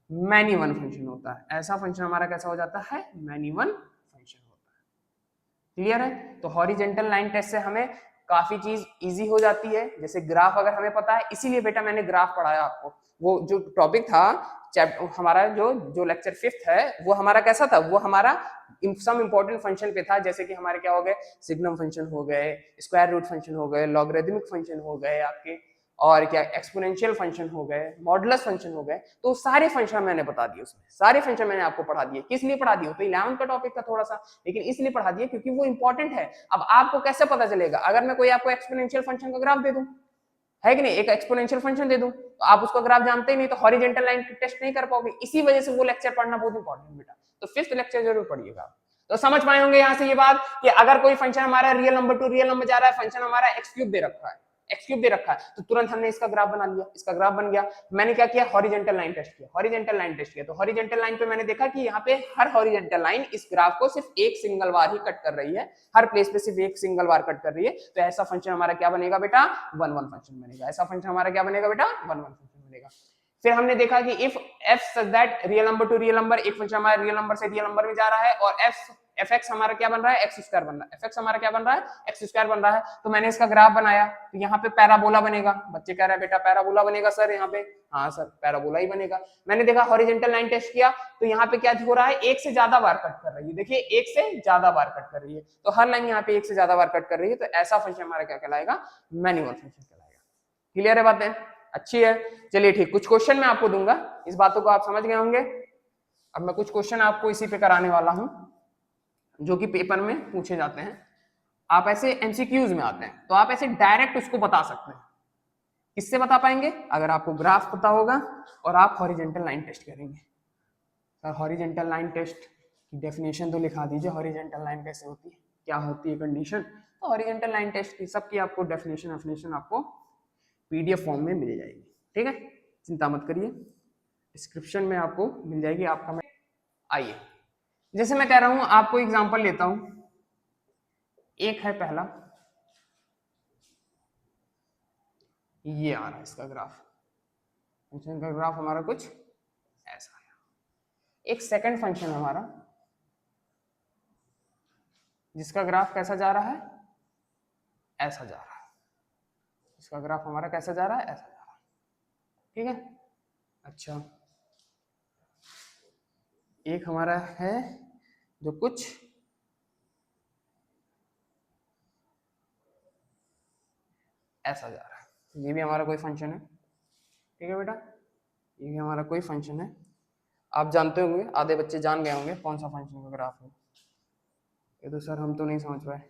मैनी वन फंक्शन होता है। ऐसा फंक्शन हमारा कैसा हो जाता है, मैनी वन फंक्शन होता है। क्लियर है? तो हॉरिजेंटल लाइन टेस्ट से हमें काफी चीज इजी हो जाती है। जैसे ग्राफ अगर हमें पता है, इसीलिए बेटा मैंने ग्राफ पढ़ाया आपको। वो जो टॉपिक था हमारा जो लेक्चर 5th है, वो हमारा कैसा था, वो हमारा सम इंपॉर्टेंट फंक्शन पे था। जैसे कि हमारे क्या हो गए, सिग्नम फंक्शन हो गए, स्क्वायर रूट फंक्शन हो गए, लॉगरिथमिक फंक्शन हो गए आपके, और क्या एक्सपोनेंशियल फंक्शन हो गए, मॉडुलस फंक्शन हो गए। तो सारे फंक्शन मैंने बता दिए, उसमें सारे फंक्शन मैंने आपको पढ़ा दिए। किस लिए पढ़ा दिए, तो 11th का टॉपिक था थोड़ा सा, लेकिन इसलिए पढ़ा दिए क्योंकि वो इंपॉर्टेंट है। अब आपको कैसे पता चलेगा, अगर मैं कोई आपको एक्सपोनेंशियल फंक्शन का ग्राफ दे दूं, है कि नहीं, एक एक्सपोनेंशियल फंक्शन दे दूं, तो आप उसका ग्राफ जानते ही नहीं, तो हॉरिजेंटल लाइन टेस्ट नहीं कर पाओगे। इसी वजह से वो लेक्चर पढ़ना बहुत इंपॉर्टेंट बेटा। तो 5th लेक्चर जरूर पढ़िएगा। तो समझ पाए होंगे यहाँ से ये बात कि अगर कोई फंक्शन हमारा real number two real number जा रहा है, फंक्शन हमारा एक्स क्यूब दे रखा है, तो तुरंत हमने इसका ग्राफ बना लिया, इसका ग्राफ बन गया। मैंने क्या किया, हॉरिजेंटल लाइन टेस्ट किया। तो हॉरिजेंटल लाइन पे मैंने देखा कि यहाँ पे हर हॉरिजेंटल लाइन इस ग्राफ को सिर्फ एक सिंगल बार ही कट कर रही है, हर प्लेस पे सिर्फ एक सिंगल बार कट कर रही है। तो ऐसा फंक्शन हमारा क्या बनेगा बेटा, वन वन फंक्शन बनेगा। ऐसा फंक्शन हमारा क्या बनेगा बेटा, वन वन फंक्शन बनेगा। फिर हमने देखा कि if f such that real number two real number, एक फंक्शन हमारा रियल नंबर से रियल नंबर में जा रहा है, और fx हमारा क्या बन रहा है, एक्स स्क्वायर बन रहा है, fx हमारा क्या बन रहा है, एक्स स्क्वायर बन रहा है। तो मैंने इसका ग्राफ बनाया, तो यहाँ पे पैराबोला बनेगा। बच्चे कह रहे हैं बेटा पैराबोला बनेगा सर यहाँ पे, हाँ सर पैराबोला ही बनेगा। मैंने देखा हॉरिजेंटल लाइन टेस्ट किया, तो यहाँ पे क्या हो रहा है, एक से ज्यादा बार कट कर रही है। देखिए एक से ज्यादा बार कट कर रही है, तो हर लाइन यहाँ पे एक से ज्यादा बार कट कर रही है। तो ऐसा फंक्शन हमारा क्या कहलाएगा, मैन्युअल फंक्शन कहलाएगा। क्लियर है बातें, अच्छी है। चलिए ठीक, कुछ क्वेश्चन मैं आपको दूंगा, इस बातों को आप समझ गए होंगे। अब मैं कुछ क्वेश्चन आपको इसी पे कराने वाला हूं जो कि पेपर में पूछे जाते हैं। आप ऐसे एमसीक्यूज में आते हैं, तो आप ऐसे डायरेक्ट उसको बता सकते हैं। किससे बता पाएंगे, अगर आपको ग्राफ पता होगा और आप हॉरिजेंटल लाइन टेस्ट करेंगे। सर हॉरिजेंटल लाइन टेस्ट की डेफिनेशन तो लिखा दीजिए, हॉरिजेंटल लाइन कैसे होती है, क्या होती है कंडीशन। तो हॉरिजेंटल लाइन टेस्ट की सबकी आपको डेफिनेशन आपको पीडीएफ फॉर्म में मिल जाएगी, ठीक है, चिंता मत करिए, डिस्क्रिप्शन में आपको मिल जाएगी। आपका मैं आइए, जैसे मैं कह रहा हूं आपको एग्जांपल लेता हूं। एक है पहला, ये आ रहा है इसका ग्राफ, फंक्शन का ग्राफ हमारा कुछ ऐसा है। एक सेकंड फंक्शन हमारा जिसका ग्राफ कैसा जा रहा है, ऐसा जा रहा है। इसका ग्राफ हमारा कैसा जा रहा है, ऐसा जा रहा है, ठीक है। अच्छा, एक हमारा है जो कुछ ऐसा जा रहा है, ये भी हमारा कोई फंक्शन है, ठीक है बेटा, ये भी हमारा कोई फंक्शन है। आप जानते होंगे, आधे बच्चे जान गए होंगे कौन सा फंक्शन का ग्राफ है। ये तो सर हम तो नहीं समझ पाए,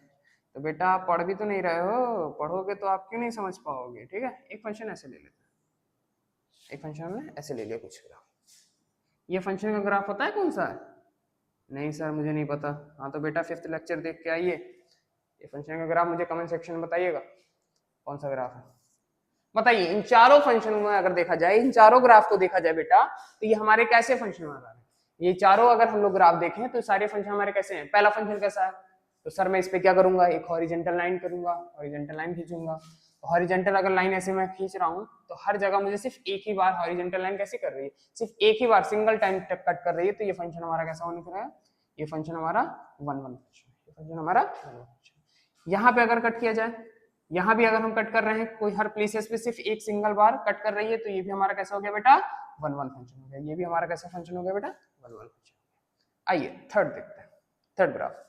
तो बेटा आप पढ़ भी तो नहीं रहे हो, पढ़ोगे तो आप क्यों नहीं समझ पाओगे, ठीक है। एक फंक्शन ऐसे ले लेते हैं, एक फंक्शन हमने ऐसे ले लिया कुछ ग्राफ। ये फंक्शन का ग्राफ पता है कौन सा है, नहीं सर मुझे नहीं पता। हाँ तो बेटा 5th लेक्चर देख के आइए, ये फंक्शन का ग्राफ मुझे कमेंट सेक्शन में बताइएगा कौन सा ग्राफ है, बताइए। इन चारों फंक्शन में अगर देखा जाए, इन चारों ग्राफ को देखा जाए बेटा, तो ये हमारे कैसे फंक्शन आ रहा है, ये चारों अगर हम लोग ग्राफ देखें तो सारे फंक्शन हमारे कैसे हैं। पहला फंक्शन कैसा है, तो सर मैं इस पे क्या करूंगा, एक हॉरिजेंटल लाइन करूंगा, हॉरिजेंटल लाइन खींचूंगा। हॉरिजेंटल अगर लाइन ऐसे मैं खींच रहा हूँ, तो हर जगह मुझे सिर्फ एक ही बार हॉरिजेंटल लाइन कैसे कर रही है, सिर्फ एक ही बार सिंगल टाइम कट कर रही है। तो ये फंक्शन हमारा कैसा होने रहा है, ये फंक्शन हमारा वन वन फंक्शन, ये फंक्शन हमारा वन वन फंक्शन। यहाँ पे अगर कट किया जाए, यहाँ भी अगर हम कट कर रहे हैं, कोई हर प्लेसेस पे सिर्फ एक सिंगल बार कट कर रही है, तो ये भी हमारा कैसा हो गया बेटा, वन वन फंक्शन हो गया। ये भी हमारा कैसा फंक्शन हो गया बेटा, वन वन फंक्शन। आइए थर्ड देखते हैं, थर्ड ग्राफ।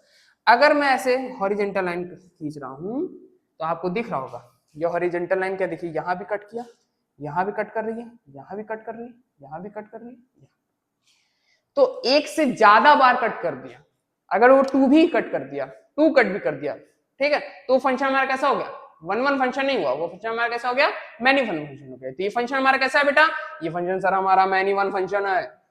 अगर मैं ऐसे हॉरिजेंटल लाइन खींच रहा हूं, तो आपको दिख रहा होगा ये हॉरिजेंटल लाइन क्या, देखिए यहाँ भी कट किया, यहाँ भी कट कर रही है, यहाँ भी कट कर रही है, यहाँ भी कट कर रही है, तो एक से ज्यादा बार कट कर दिया। अगर वो 2 भी कट कर दिया, 2 कट भी कर दिया, ठीक है, तो फंक्शन हमारा कैसा हो गया, वन वन फंक्शन नहीं हुआ, वो फंक्शन हमारा कैसा हो गया, मैनी वन फंक्शन हो गया। तो ये फंक्शन हमारा कैसा है बेटा, ये फंक्शन सर हमारा मैनी वन फंक्शन है।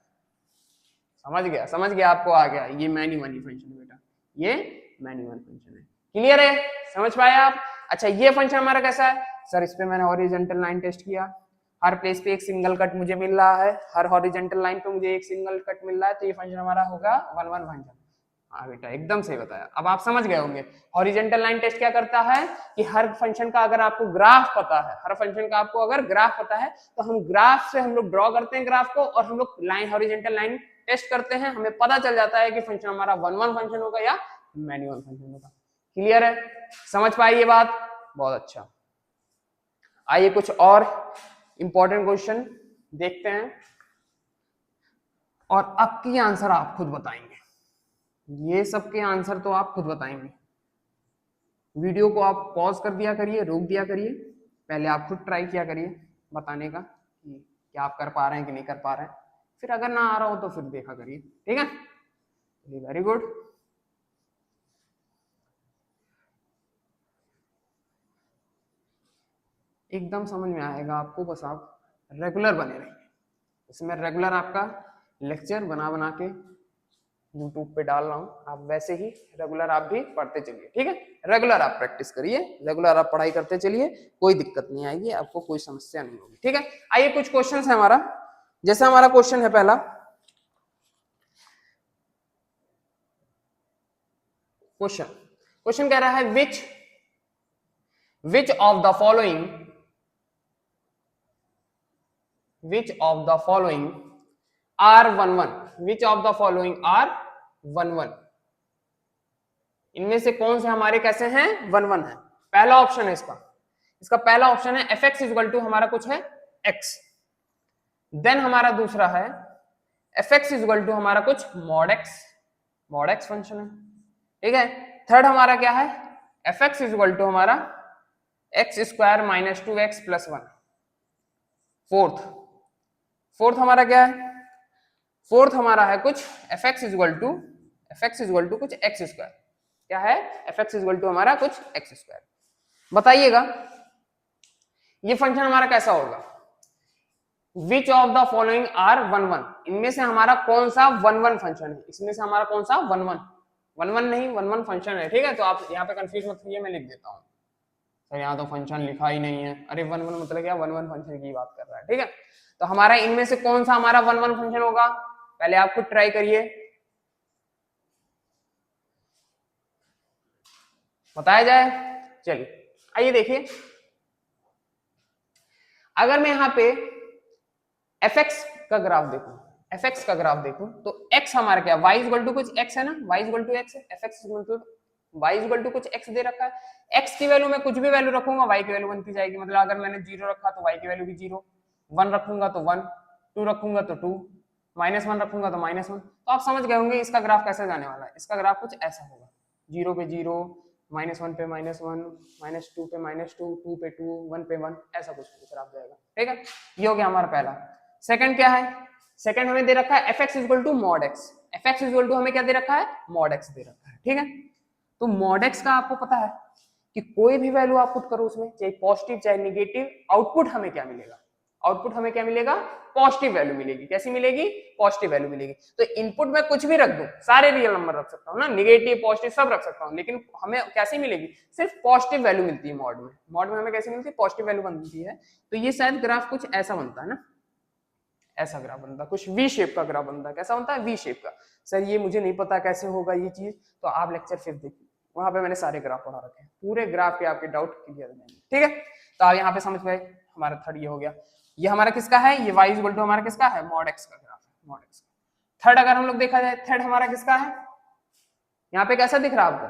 समझ गया आपको आ गया, ये मैनी वन फंक्शन बेटा, ये मैनी वन फंक्शन है। क्लियर है, समझ पाए आप। अच्छा ये फंक्शन हमारा कैसा है सर, इस पे मैंने हॉरिजॉन्टल लाइन टेस्ट किया, हर प्लेस पे एक सिंगल कट मुझे मिल रहा है, हर हॉरिजॉन्टल लाइन पे मुझे एक सिंगल कट मिल रहा है, तो ये फंक्शन हमारा होगा वन वन फंक्शन। हाँ बेटा एकदम सही बताया, अब आप समझ गए होंगे। हॉरिजॉन्टल लाइन टेस्ट क्या करता है कि हर फंक्शन का अगर आपको ग्राफ पता है, हर फंक्शन का आपको अगर ग्राफ पता है, तो हम ग्राफ से हम लोग ड्रॉ करते हैं ग्राफ को, और हम लोग लाइन हॉरिजॉन्टल लाइन टेस्ट करते हैं, हमें पता चल जाता है कि फंक्शन हमारा वन वन फंक्शन होगा या मैनी वन फंक्शन होगा। क्लियर है, समझ पाई ये बात, बहुत अच्छा। आइए कुछ और इंपॉर्टेंट क्वेश्चन देखते हैं, और अब की आंसर आप खुद बताएंगे, ये सब के आंसर तो आप खुद बताएंगे। वीडियो को आप पॉज कर दिया करिए, रोक दिया करिए, पहले आप खुद ट्राई किया करिए बताने का कि क्या आप कर पा रहे हैं कि नहीं कर पा रहे हैं, फिर अगर ना आ रहा हो तो फिर देखा करिए, ठीक है। Very good. एकदम समझ में आएगा आपको, बस आप रेगुलर बने रहिए। इसमें रेगुलर आपका लेक्चर बना बना के यूट्यूब पे डाल रहा हूँ, आप वैसे ही रेगुलर आप भी पढ़ते चलिए, ठीक है। रेगुलर आप प्रैक्टिस करिए, रेगुलर आप पढ़ाई करते चलिए, कोई दिक्कत नहीं आएगी आपको, कोई समस्या नहीं होगी, ठीक है। आइए कुछ क्वेश्चन है हमारा, जैसे हमारा क्वेश्चन है पहला, क्वेश्चन कह रहा है which of the following are one one, which of the following are one one, इनमें से कौन से हमारे कैसे हैं, वन वन है। पहला ऑप्शन है इसका पहला ऑप्शन है एफ एक्स इक्वल टू हमारा कुछ है एक्स, देन हमारा दूसरा है एफ एक्स इक्वल टू हमारा कुछ मॉड एक्स फंक्शन है, ठीक है। थर्ड हमारा क्या है, एफ एक्स इक्वल टू हमारा x square minus two x plus one. Fourth हमारा क्या है, फोर्थ हमारा है कुछ एफ एक्स इक्वल टू कुछ एक्स स्क्वायर, क्या है, एफ एक्स इक्वल टू हमारा कुछ एक्स स्क्वायर। बताइएगा ये फंक्शन हमारा कैसा होगा, which of the following are one one, इनमें से हमारा कौन सा वन वन फंक्शन है, इसमें से हमारा कौन सा वन वन नहीं वन वन फंक्शन है, ठीक है। तो आप यहाँ पे कंफ्यूज मत होइए, मैं लिख देता हूँ सर, यहाँ तो फंक्शन लिखा ही नहीं है, अरे वन वन मतलब क्या, वन वन फंक्शन की बात कर रहा है, ठीक है। तो हमारा इनमें से कौन सा हमारा वन वन फंक्शन होगा, पहले आप खुद ट्राई करिए, बताया जाए। चलिए आइए देखिए, अगर मैं यहाँ पे एफ एक्स का ग्राफ देखूं, तो x हमारा क्या, y इक्वल टू कुछ x है ना, y इक्वल टू x है, f x equal to y equal to कुछ x दे रखा है, x की वैल्यू में कुछ भी वैल्यू रखूंगा y की वैल्यू बनती जाएगी, मतलब अगर मैंने 0 रखा तो y की वैल्यू भी 0, 1 रखूंगा तो 1, 2 रखूंगा तो 2, -1 रखूंगा तो -1। तो आप समझ गए होंगे इसका ग्राफ कैसे जाने वाला है, इसका ग्राफ कुछ ऐसा होगा, 0 पे 0, -1 पे -1, -2 पे -2, 2 पे 2, 1 पे 1, ऐसा कुछ ग्राफ जाएगा, ठीक है। ये हो गया हमारा पहला। सेकंड क्या है, सेकंड हमें दे रखा है f x equal to mod x, f x equal to हमें क्या दे रखा है, मॉड एक्स दे रखा है, ठीक है। तो मॉड एक्स का आपको पता है कि कोई भी वैल्यू आप पुट करो उसमें, चाहे पॉजिटिव चाहे निगेटिव, आउटपुट हमें क्या मिलेगा, पॉजिटिव वैल्यू मिलेगी। कैसी मिलेगी, पॉजिटिव वैल्यू मिलेगी। तो इनपुट में कुछ भी रख दूं, सारे रियल नंबर रख सकता हूं ना, निगेटिव पॉजिटिव सब रख सकता हूं, लेकिन हमें कैसी मिलेगी, सिर्फ पॉजिटिव वैल्यू मिलती है मॉड में हमें कैसी मिलती है, पॉजिटिव वैल्यू बनती है। तो ये शायद ग्राफ कुछ ऐसा बनता है ना, ऐसा ग्राफ बनता है, कुछ वी शेप का ग्राफ बनता है। कैसा बनता है, वी शेप का। सर ये मुझे नहीं पता कैसे होगा ये चीज, तो आप लेक्चर फिर देखिए, वहां पे मैंने सारे ग्राफ पढ़ा रखे हैं, पूरे ग्राफ के आपके डाउट क्लियर हो जाएंगे, ठीक है। तो आप यहाँ पे समझ गए, हमारा थर्ड ये हो गया। ये हमारा किसका है, ये y इक्वल टू हमारा किसका है, मॉड x का ग्राफ है, मॉड x। थर्ड अगर हम लोग देखा जाए, थर्ड हमारा किसका है, यहाँ पे कैसा दिख रहा है आपको,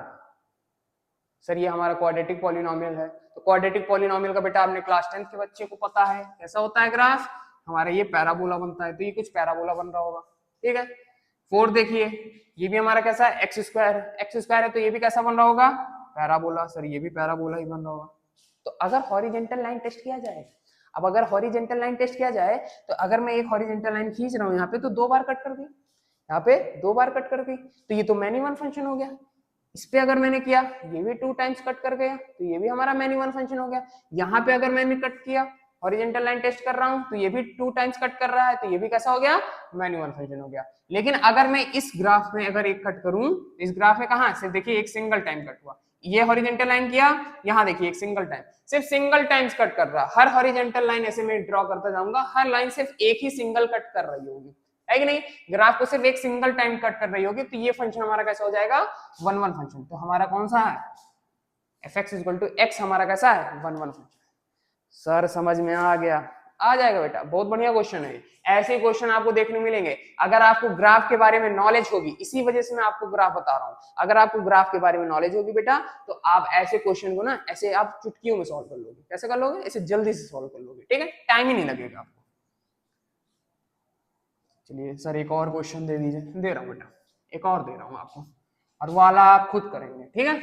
सर ये हमारा क्वाड्रेटिक पॉलिनोमियल है। तो क्वाड्रेटिक पॉलिनोमियल का बेटा आपने क्लास 10 के बच्चे को पता है कैसा होता है ग्राफ, हमारा ये पैराबोला बनता है, तो ये कुछ पैराबोला बन रहा होगा, ठीक है। फोर्थ देखिए, ये भी हमारा कैसा है, एक्स स्क्वायर है, तो ये भी कैसा बन रहा होगा, पैराबोला। सर ये भी पैराबोला ही बन रहा होगा। तो अगर हॉरिजेंटल लाइन टेस्ट किया जाए, अब अगर हॉरिजेंटल लाइन टेस्ट किया जाए तो अगर मैं एक हॉरिजेंटल लाइन खींच रहा हूँ यहाँ पे तो 2 बार कट कर दी, यहाँ पे 2 बार कट कर दी, तो ये तो मैनी वन फंक्शन हो गया। इस पे अगर मैंने किया ये भी 2 टाइम्स कट कर गया तो ये भी हमारा मैनी वन फंक्शन हो गया। यहाँ पे अगर मैंने कट किया हॉरिजेंटल लाइन टेस्ट कर रहा हूं तो ये भी 2 टाइम्स कट कर रहा है तो ये भी कैसा हो गया, मैनी वन फंक्शन हो गया। लेकिन अगर मैं इस ग्राफ में अगर एक कट करूं, इस ग्राफ में कहां सिर्फ देखिए एक सिंगल टाइम कट हुआ, ये हॉरिजेंटल लाइन किया, यहाँ देखिए एक सिंगल टाइम, सिर्फ सिंगल टाइम्स कट कर रहा। हर हॉरिजेंटल लाइन ऐसे मैं ड्रॉ करता जाऊंगा, हर लाइन सिर्फ एक ही सिंगल कट कर रही होगी, है कि नहीं, ग्राफ को सिर्फ एक सिंगल टाइम कट कर रही होगी, तो ये फंक्शन हमारा कैसा हो जाएगा, वन वन फंक्शन। तो हमारा कौन सा है, fx इक्वल टू x हमारा कैसा है, वन वन फंक्शन। सर समझ में आ गया, आ जाएगा बेटा, बहुत बढ़िया क्वेश्चन है। ऐसे क्वेश्चन आपको देखने मिलेंगे अगर आपको ग्राफ के बारे में नॉलेज होगी, इसी वजह से मैं आपको ग्राफ बता रहा हूं। अगर आपको ग्राफ के बारे में नॉलेज होगी बेटा तो आप ऐसे क्वेश्चन को ना ऐसे आप चुटकियों में सॉल्व कर लोगे। कैसे कर लोगे, ऐसे जल्दी से सॉल्व कर लोगे, ठीक है, टाइम ही नहीं लगेगा आपको। चलिए सर एक और क्वेश्चन दे दीजिए, दे रहा हूँ बेटा, एक और दे रहा हूँ आपको, और वाला आप खुद करेंगे, ठीक है।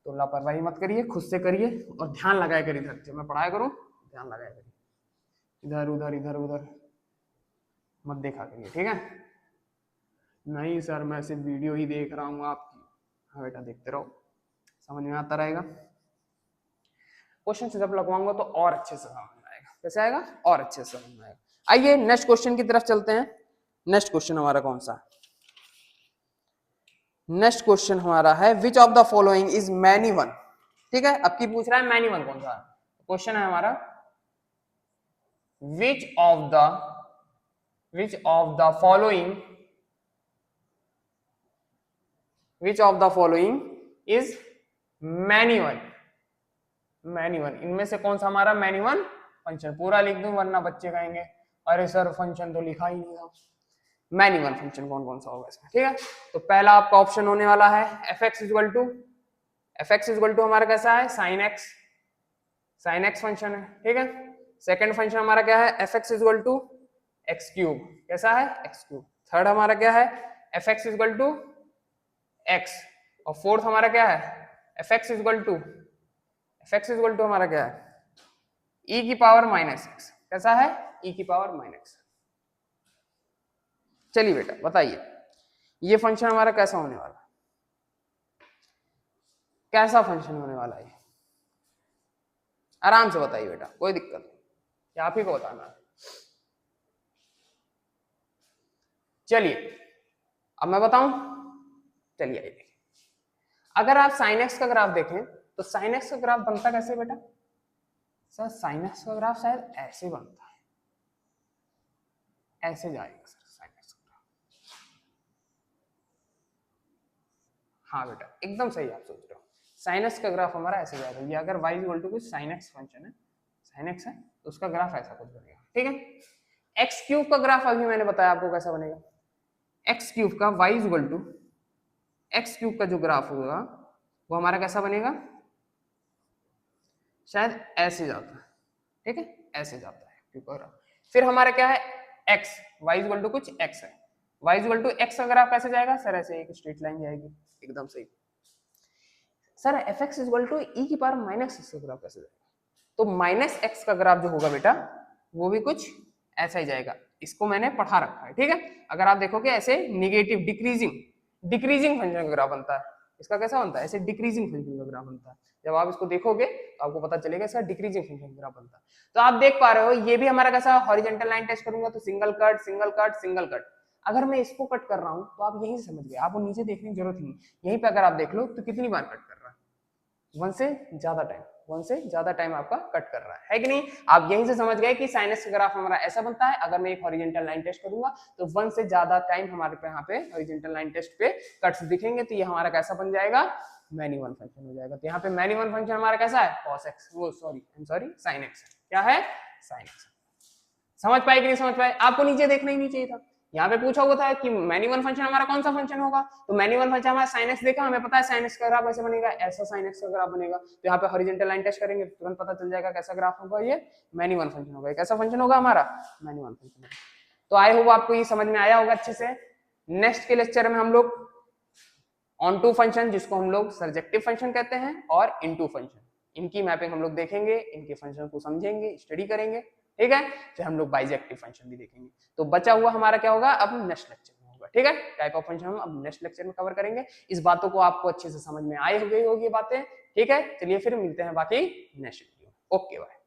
तो लापरवाही मत करिए, खुद से करिए और ध्यान लगाया करिए, इधर जब मैं पढ़ाया करूँ ध्यान लगाया करिए, इधर उधर इधर उधर मत देखा करिए, ठीक है। नहीं सर मैं सिर्फ वीडियो ही देख रहा हूँ आपकी, हाँ बेटा देखते रहो, समझ में आता रहेगा। क्वेश्चन से जब लगवाऊंगा तो और अच्छे से समझ में आएगा। कैसे आएगा, और अच्छे से समझ में आएगा। आइए नेक्स्ट क्वेश्चन की तरफ चलते हैं। नेक्स्ट क्वेश्चन हमारा कौन सा है, नेक्स्ट क्वेश्चन हमारा है which of the following is many one, ठीक है। अब की पूछ रहा है मैनी वन कौन सा है, क्वेश्चन है हमारा which of the following is many one, इनमें से कौन सा हमारा मैनी वन फंक्शन। पूरा लिख दूं वरना बच्चे कहेंगे अरे सर फंक्शन तो लिखा ही नहीं था। मैनी वन फंक्शन कौन कौन सा होगा इसमें, ठीक है। तो पहला आपका ऑप्शन होने वाला है fx इक्वल टू हमारा कैसा है, साइन एक्स फंक्शन है, ठीक है। सेकंड फंक्शन हमारा क्या है, fx equal to x cube, कैसा है, एक्स क्यूब। थर्ड हमारा क्या है, fx इक्वल टू एक्स, और फोर्थ हमारा क्या है, fx इक्वल टू हमारा क्या है, e की पावर माइनस एक्स, कैसा है, e की पावर माइनस। चलिए बेटा बताइए ये फंक्शन हमारा कैसा होने वाला है, कैसा फंक्शन होने वाला है, आराम से बताइए बेटा, कोई दिक्कत नहीं, क्या आप ही को बताना है। चलिए अब मैं बताऊं, चलिए आइए देखिए, अगर आप साइन एक्स का ग्राफ देखें तो साइन एक्स का ग्राफ बनता कैसे बेटा, सर साइन एक्स का ग्राफ शायद ऐसे बनता है, ऐसे जाएगा सर साइन एक्स का ग्राफ। हाँ बेटा एकदम सही आप सोच रहे हो, साइन एक्स का ग्राफ हमारा ऐसे जाएगा। ये अगर y इक्वल टू कुछ साइन एक्स फंक्शन है, साइन एक्स है तो उसका ग्राफ ऐसा कुछ बनेगा, ठीक है। एक्स क्यूब का ग्राफ अभी मैंने बताया आपको कैसा बनेगा, एक्स क्यूब का y equal to x cube का जो ग्राफ होगा वो हमारा कैसा बनेगा, शायद ऐसे जाता है, ठीक है, ऐसे जाता है क्यूब का ग्राफ। फिर हमारा क्या है x, y इक्वल टू कुछ x है, y इक्वल टू x का ग्राफ कैसे जाएगा, सर ऐसे एक स्ट्रेट लाइन जाएगी, एकदम सही। Sir fx equal to e की पावर माइनस एक्स का ग्राफ कैसे जाएगा, तो माइनस एक्स का ग्राफ जो होगा बेटा वो भी कुछ ऐसा ही जाएगा, इसको मैंने पढ़ा रखा है, ठीक है। अगर आप देखोगे ऐसे निगेटिव डिक्रीजिंग फंक्शन का ग्राफ बनता है, इसका कैसा बनता है, ऐसे डिक्रीजिंग फंक्शन का ग्राफ बनता है। जब आप इसको देखोगे तो आपको पता चलेगा इसका डिक्रीजिंग फंक्शन का ग्राफ बनता है। तो आप देख पा रहे हो ये भी हमारा कैसा, हॉरिजॉन्टल लाइन टेस्ट करूंगा तो single cut single cut single cut. अगर मैं इसको कट कर रहा हूं तो आप यहीं से समझ गए, आपको नीचे देखने की जरूरत नहीं, यहीं पे अगर आप देख लो तो कितनी बार कट कर रहा है, वन से ज्यादा टाइम आपका कट कर रहा है कि नहीं। आप यहीं से समझ गए कि साइनस का ग्राफ हमारा ऐसा बनता है। अगर मैं एक हॉरिजॉन्टल लाइन टेस्ट करूंगा तो वन से ज्यादा टाइम हमारे पे यहाँ पे हॉरिजॉन्टल लाइन टेस्ट पे कट्स दिखेंगे, तो ये हमारा कैसा बन जाएगा, मैनी वन फंक्शन हो जाएगा। तो यहाँ पे मैनी वन फंक्शन हमारा कैसा है, cos x, वो सॉरी साइन x, क्या है, साइन x। समझ पाए कि नहीं समझ पाए, आपको नीचे देखना ही नहीं चाहिए था। यहाँ पे पूछा हुआ था कि मैनी वन फंक्शन हमारा कौन सा फंक्शन होगा, तो मैनी वन फंक्शन हमारा sin x देखा, हमें पता है sin x का ग्राफ ऐसे बनेगा, ऐसा sin x का ग्राफ बनेगा। तो यहाँ पे हॉरिजॉन्टल लाइन टेस्ट करेंगे तो तुरंत पता चल जाएगा कैसा ग्राफ होगा, ये मैनी वन फंक्शन होगा। कैसा फंक्शन होगा हमारा, मैनी वन फंक्शन। तो आई होप आपको ये समझ में आया होगा अच्छे से। नेक्स्ट के लेक्चर में हम लोग ऑन टू फंक्शन, जिसको हम लोग सर्जेक्टिव फंक्शन कहते हैं, और इनटू फंक्शन, इनकी मैपिंग हम लोग देखेंगे, इनके फंक्शन को समझेंगे, स्टडी करेंगे, ठीक है। फिर हम लोग बाइजेक्टिव फंक्शन भी देखेंगे। तो बचा हुआ हमारा क्या होगा अब नेक्स्ट लेक्चर में होगा, ठीक है। टाइप ऑफ फंक्शन हम अब नेक्स्ट लेक्चर में कवर करेंगे। इस बातों को आपको अच्छे से समझ में आई हो गई होगी बातें, ठीक है। चलिए फिर मिलते हैं बाकी नेक्स्ट वीडियो में। Okay bye.